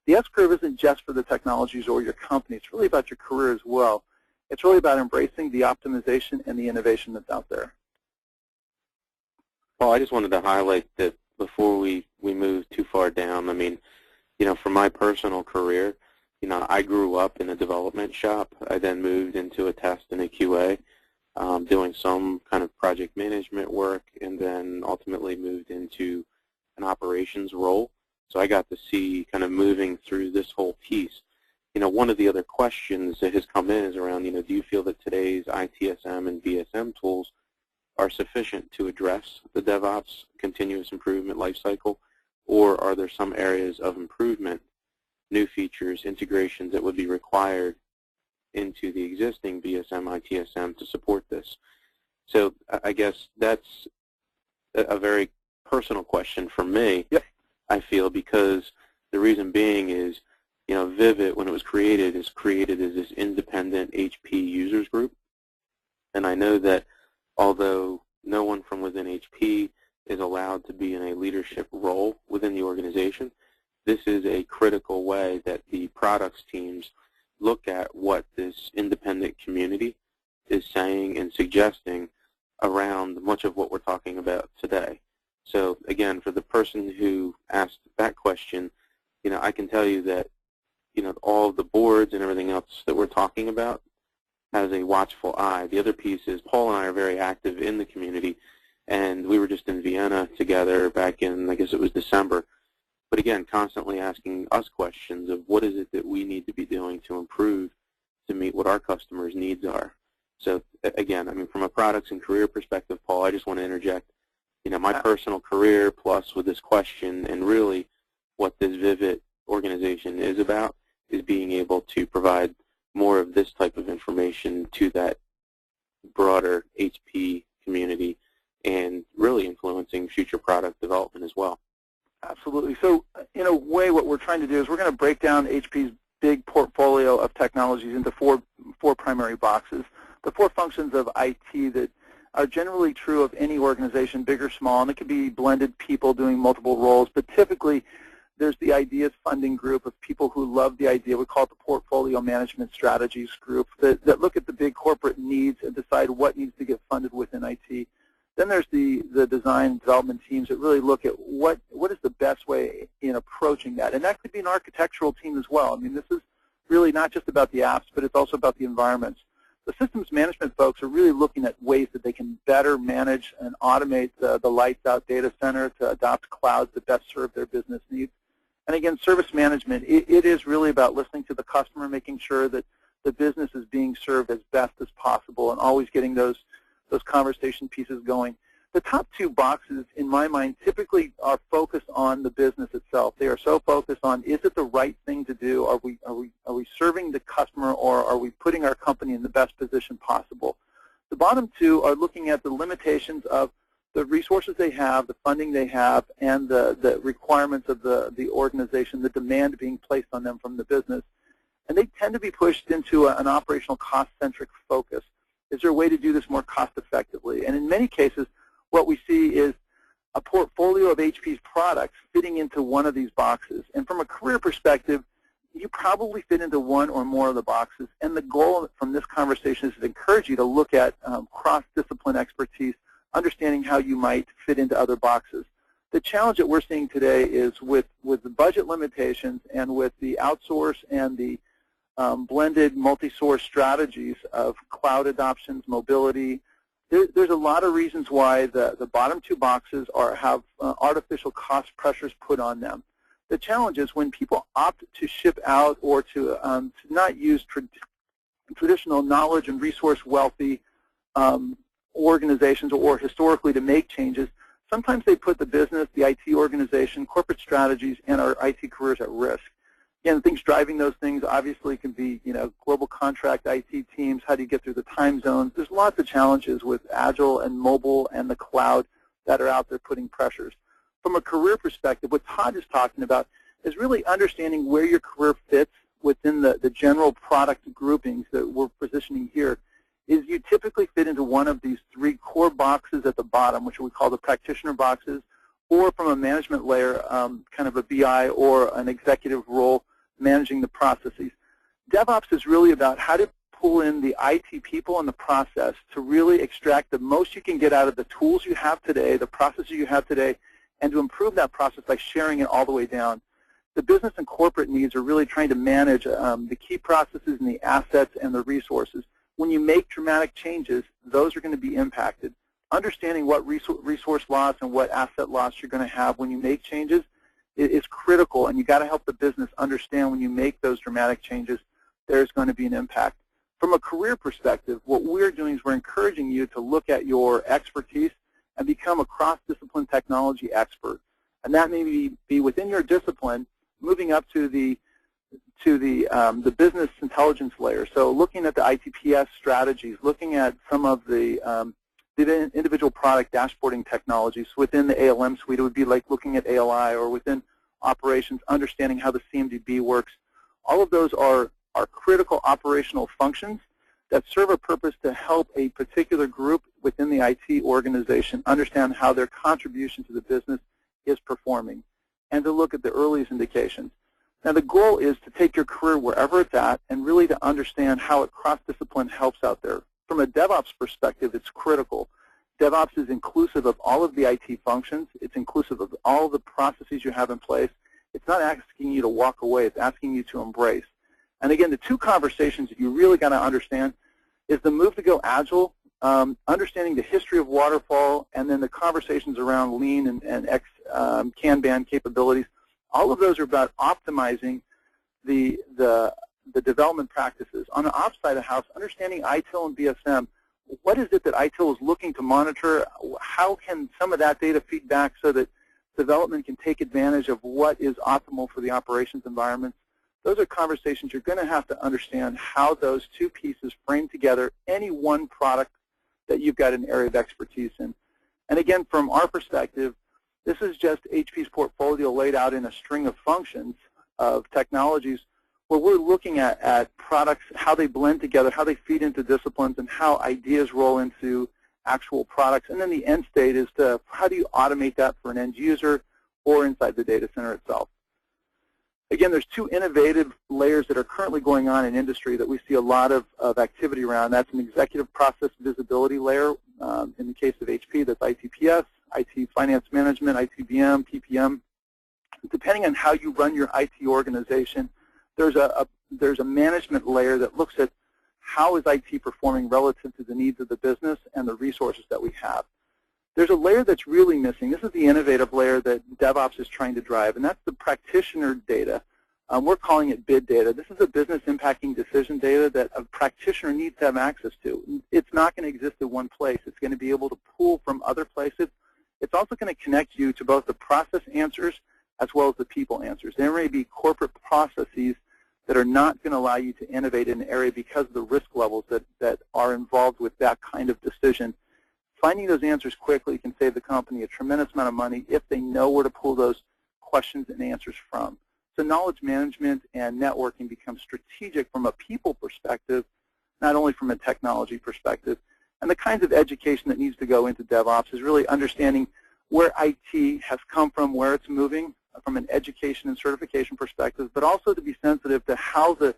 The SCurve isn't just for the technologies or your company. It's really about your career as well. It's really about embracing the optimization and the innovation that's out there. Well, I just wanted to highlight that before we move too far down. I mean, for my personal career, I grew up in a development shop. I then moved into a test and a QA, doing some kind of project management work, and then ultimately moved into an operations role. So I got to see kind of moving through this whole piece. One of the other questions that has come in is around, do you feel that today's ITSM and VSM tools are sufficient to address the DevOps continuous improvement lifecycle, or are there some areas of improvement, new features, integrations that would be required into the existing VSM, ITSM to support this? So I guess that's a very personal question for me. Yep. I feel, because the reason being is, Vivit, when it was created, is created as this independent HP users group. And I know that although no one from within HP is allowed to be in a leadership role within the organization, this is a critical way that the products teams look at what this independent community is saying and suggesting around much of what we're talking about today. So again, for the person who asked that question, I can tell you that all of the boards and everything else that we're talking about has a watchful eye. The other piece is Paul and I are very active in the community, and we were just in Vienna together back in, I guess it was December. But again, constantly asking us questions of what is it that we need to be doing to improve to meet what our customers' needs are. So again, from a products and career perspective, Paul, I just want to interject, my personal career plus with this question, and really what this Vivit organization is about is being able to provide more of this type of information to that broader HP community and really influencing future product development as well. Absolutely. So in a way, what we're trying to do is we're going to break down HP's big portfolio of technologies into four primary boxes. The four functions of IT that are generally true of any organization, big or small, and it could be blended people doing multiple roles, but typically there's the ideas funding group of people who love the idea. We call it the portfolio management strategies group that look at the big corporate needs and decide what needs to get funded within IT. Then there's the design and development teams that really look at what is the best way in approaching that. And that could be an architectural team as well. This is really not just about the apps, but it's also about the environments. The systems management folks are really looking at ways that they can better manage and automate the lights-out data center to adopt clouds that best serve their business needs. And again, service management, it is really about listening to the customer, making sure that the business is being served as best as possible and always getting those conversation pieces going. The top two boxes, in my mind, typically are focused on the business itself. They are so focused on, is it the right thing to do? Are we serving the customer, or are we putting our company in the best position possible? The bottom two are looking at the limitations of the resources they have, the funding they have, and the requirements of the organization, the demand being placed on them from the business. And they tend to be pushed into an operational cost-centric focus. Is there a way to do this more cost-effectively? And in many cases, what we see is a portfolio of HP's products fitting into one of these boxes. And from a career perspective, you probably fit into one or more of the boxes. And the goal from this conversation is to encourage you to look at cross-discipline expertise, understanding how you might fit into other boxes. The challenge that we're seeing today is with the budget limitations and with the outsource and the blended multi-source strategies of cloud adoptions, mobility. There's a lot of reasons why the bottom two boxes have artificial cost pressures put on them. The challenge is when people opt to ship out or to not use traditional knowledge and resource wealthy organizations or historically to make changes, sometimes they put the business, the IT organization, corporate strategies, and our IT careers at risk. Again, things driving those things obviously can be, global contract IT teams. How do you get through the time zones? There's lots of challenges with Agile and mobile and the cloud that are out there putting pressures. From a career perspective, what Todd is talking about is really understanding where your career fits within the general product groupings that we're positioning here. Is you typically fit into one of these three core boxes at the bottom, which we call the practitioner boxes, or from a management layer, kind of a BI or an executive role managing the processes. DevOps is really about how to pull in the IT people and the process to really extract the most you can get out of the tools you have today, the processes you have today, and to improve that process by sharing it all the way down. The business and corporate needs are really trying to manage the key processes and the assets and the resources. When you make dramatic changes, those are going to be impacted. Understanding what resource loss and what asset loss you're going to have when you make changes is critical, and you've got to help the business understand when you make those dramatic changes, there's going to be an impact. From a career perspective, what we're doing is we're encouraging you to look at your expertise and become a cross-discipline technology expert. And that may be within your discipline, moving up to the business intelligence layer. So looking at the ITPS strategies, looking at some of the individual product dashboarding technologies. Within the ALM suite, it would be like looking at ALI, or within operations, understanding how the CMDB works. All of those are critical operational functions that serve a purpose to help a particular group within the IT organization understand how their contribution to the business is performing, and to look at the earliest indications. Now, the goal is to take your career wherever it's at and really to understand how it cross-discipline helps out there. From a DevOps perspective, it's critical. DevOps is inclusive of all of the IT functions. It's inclusive of all the processes you have in place. It's not asking you to walk away. It's asking you to embrace. And again, the two conversations that you really got to understand is the move to go Agile, understanding the history of waterfall, and then the conversations around lean and Ex Kanban capabilities. All of those are about optimizing the development practices. On the ops side of the house, understanding ITIL and BSM, what is it that ITIL is looking to monitor? How can some of that data feed back so that development can take advantage of what is optimal for the operations environments? Those are conversations you're going to have to understand how those two pieces frame together any one product that you've got an area of expertise in. And again, from our perspective, this is just HP's portfolio laid out in a string of functions of technologies where we're looking at products, how they blend together, how they feed into disciplines, and how ideas roll into actual products. And then the end state is to how do you automate that for an end user or inside the data center itself. Again, there's two innovative layers that are currently going on in industry that we see a lot of activity around. That's an executive process visibility layer. In the case of HP, that's ITPS, IT finance management, ITBM, PPM. Depending on how you run your IT organization, there's a management layer that looks at how is IT performing relative to the needs of the business and the resources that we have. There's a layer that's really missing. This is the innovative layer that DevOps is trying to drive, and that's the practitioner data. We're calling it bid data. This is a business impacting decision data that a practitioner needs to have access to. It's not going to exist in one place. It's going to be able to pull from other places. It's also going to connect you to both the process answers as well as the people answers. There may be corporate processes that are not going to allow you to innovate in an area because of the risk levels that are involved with that kind of decision. Finding those answers quickly can save the company a tremendous amount of money if they know where to pull those questions and answers from. So knowledge management and networking becomes strategic from a people perspective, not only from a technology perspective. And the kinds of education that needs to go into DevOps is really understanding where IT has come from, where it's moving from an education and certification perspective, but also to be sensitive to how the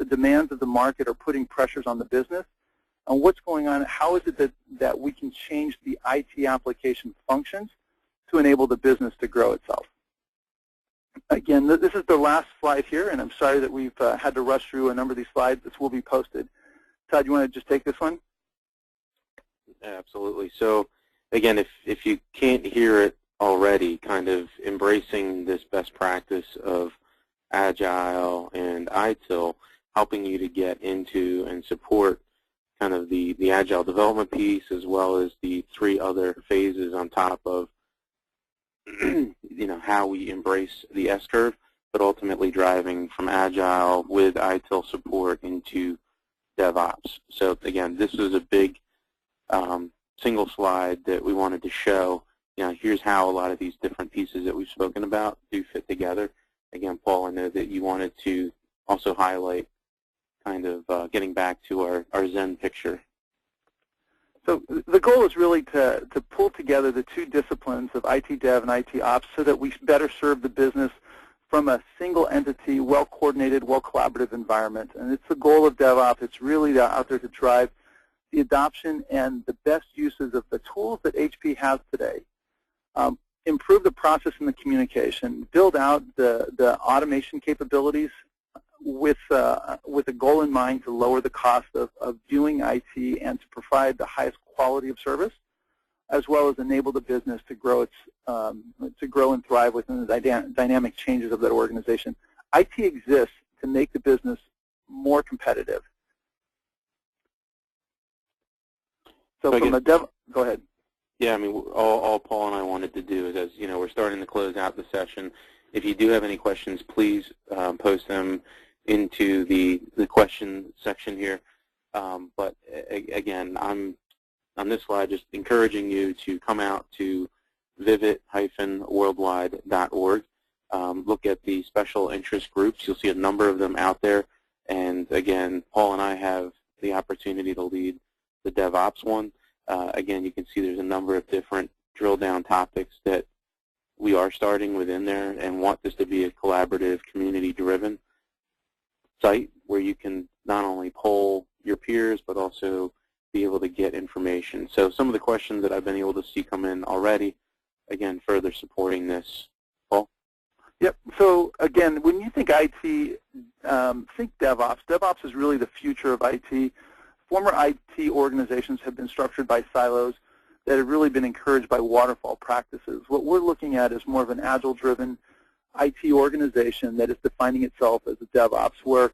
demands of the market are putting pressures on the business and what's going on, how is it that we can change the IT application functions to enable the business to grow itself. Again, this is the last slide here, and I'm sorry that we've had to rush through a number of these slides. This will be posted. Todd, you want to just take this one? Absolutely. So, again, if you can't hear it already, kind of embracing this best practice of Agile and ITIL, helping you to get into and support kind of the Agile development piece as well as the three other phases on top of how we embrace the SCurve, but ultimately driving from Agile with ITIL support into DevOps. So again, this is a big single slide that we wanted to show. Here's how a lot of these different pieces that we've spoken about do fit together. Again, Paul, I know that you wanted to also highlight kind of getting back to our Zen picture. So the goal is really to pull together the two disciplines of IT Dev and IT Ops so that we better serve the business from a single entity, well-coordinated, well-collaborative environment. And it's the goal of DevOps. It's really out there to drive the adoption and the best uses of the tools that HP has today. Improve the process and the communication. Build out the automation capabilities with a goal in mind to lower the cost of doing IT and to provide the highest quality of service, as well as enable the business to grow and thrive within the dynamic changes of that organization. IT exists to make the business more competitive. So from a go ahead. Yeah, I mean, all Paul and I wanted to do is, as we're starting to close out the session, if you do have any questions, please post them into the question section here. But again, I'm on this slide just encouraging you to come out to vivit-worldwide.org. Look at the special interest groups. You'll see a number of them out there. And again, Paul and I have the opportunity to lead the DevOps one. Again, you can see there's a number of different drill-down topics that we are starting within there and want this to be a collaborative, community-driven site where you can not only poll your peers but also be able to get information. So some of the questions that I've been able to see come in already, again, further supporting this. Paul? Yep. So again, when you think IT, think DevOps. DevOps is really the future of IT. Former IT organizations have been structured by silos that have really been encouraged by waterfall practices. What we're looking at is more of an Agile-driven IT organization that is defining itself as a DevOps, where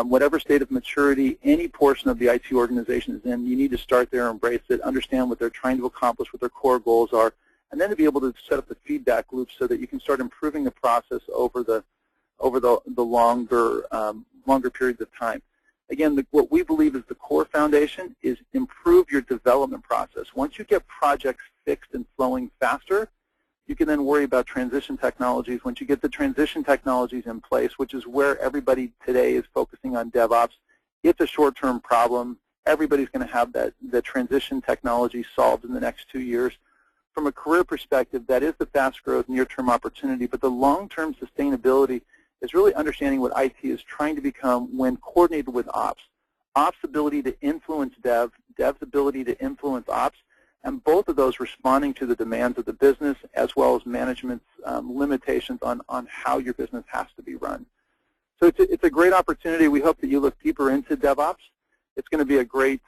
whatever state of maturity any portion of the IT organization is in, you need to start there, embrace it, understand what they're trying to accomplish, what their core goals are, and then to be able to set up the feedback loop so that you can start improving the process over the longer periods of time. Again, what we believe is the core foundation is improve your development process. Once you get projects fixed and flowing faster, you can then worry about transition technologies. Once you get the transition technologies in place, which is where everybody today is focusing on DevOps, it's a short-term problem. Everybody's going to have the transition technology solved in the next 2 years. From a career perspective, that is the fast growth, near-term opportunity, but the long-term sustainability is really understanding what IT is trying to become when coordinated with Ops. Ops' ability to influence Dev, Dev's ability to influence Ops, and both of those responding to the demands of the business as well as management's limitations on how your business has to be run. So it's a great opportunity. We hope that you look deeper into DevOps. It's going to be a great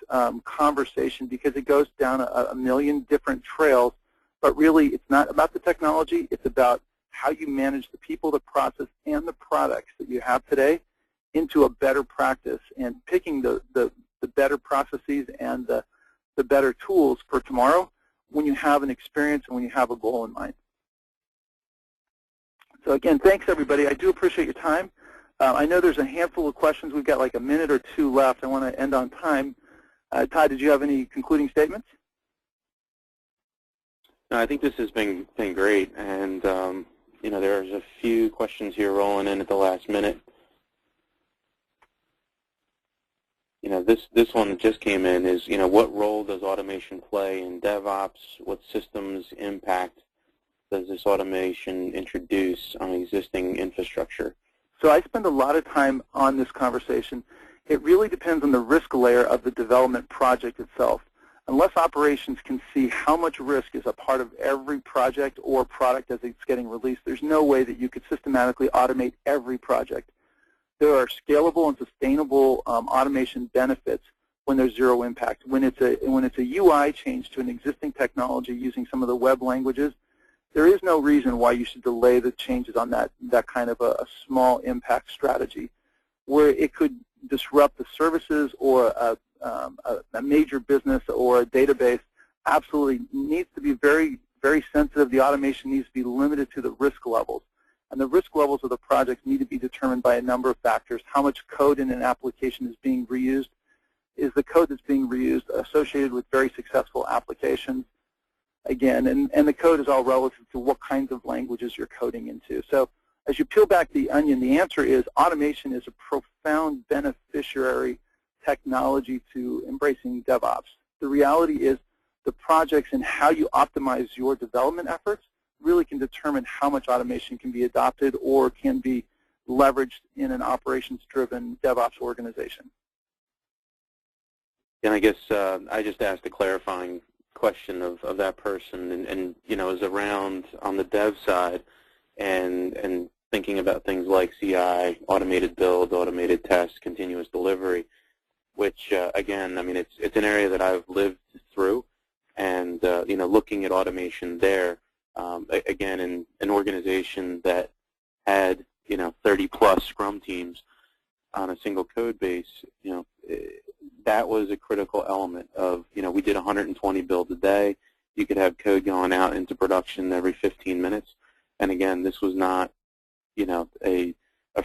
conversation because it goes down a million different trails, but really it's not about the technology. It's about how you manage the people, the process, and the products that you have today into a better practice, and picking the better processes and the better tools for tomorrow when you have an experience and when you have a goal in mind. So again, thanks everybody. I do appreciate your time. I know there's a handful of questions. We've got like a minute or two left. I want to end on time. Todd, did you have any concluding statements? No, I think this has been great, and you know, there's a few questions here rolling in at the last minute. You know, this one that just came in is, you know, what role does automation play in DevOps? What systems impact does this automation introduce on existing infrastructure? So I spend a lot of time on this conversation. It really depends on the risk layer of the development project itself. Unless operations can see how much risk is a part of every project or product as it's getting released, there's no way that you could systematically automate every project. There are scalable and sustainable automation benefits when there's zero impact. When it's a UI change to an existing technology using some of the web languages, there is no reason why you should delay the changes on that kind of a small impact strategy. Where it could disrupt the services or a major business or a database, absolutely needs to be very, very sensitive. The automation needs to be limited to the risk levels. And the risk levels of the project need to be determined by a number of factors. How much code in an application is being reused? Is the code that's being reused associated with very successful applications? Again, and the code is all relative to what kinds of languages you're coding into. So as you peel back the onion, the answer is automation is a profound beneficiary technology to embracing DevOps. The reality is the projects and how you optimize your development efforts really can determine how much automation can be adopted or can be leveraged in an operations-driven DevOps organization. And I guess I just asked a clarifying question of that person, and you know, is around on the dev side and thinking about things like CI, automated build, automated test, continuous delivery, which again, I mean, it's an area that I've lived through, and you know, looking at automation there, again, in an organization that had, you know, 30+ Scrum teams on a single code base, you know, that was a critical element of, you know, we did 120 builds a day. You could have code going out into production every 15 minutes. And again, this was not, you know, a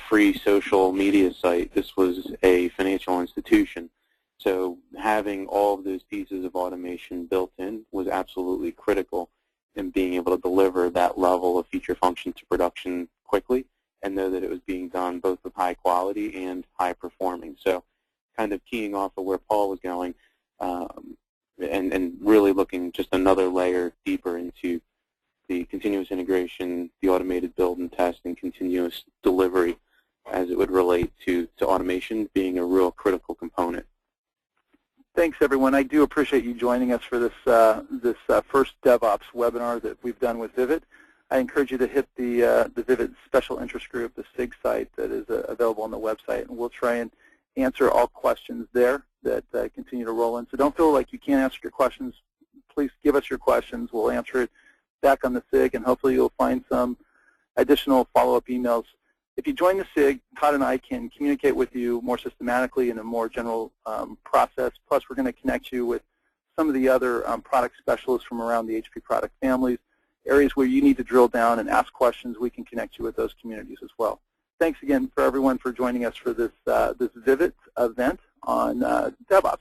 free social media site. This was a financial institution. So having all of those pieces of automation built in was absolutely critical in being able to deliver that level of feature function to production quickly and know that it was being done both with high quality and high performing. So kind of keying off of where Paul was going, and really looking just another layer deeper into the continuous integration, the automated build and test, and continuous delivery as it would relate to automation being a real critical component. Thanks, everyone. I do appreciate you joining us for this first DevOps webinar that we've done with Vivit. I encourage you to hit the Vivit Special Interest Group, the SIG site that is available on the website, and we'll try and answer all questions there that continue to roll in. So don't feel like you can't answer your questions. Please give us your questions. We'll answer it back on the SIG, and hopefully you'll find some additional follow-up emails. If you join the SIG, Todd and I can communicate with you more systematically in a more general process. Plus, we're going to connect you with some of the other product specialists from around the HP product families. Areas where you need to drill down and ask questions, we can connect you with those communities as well. Thanks again for everyone for joining us for this Vivit event on DevOps.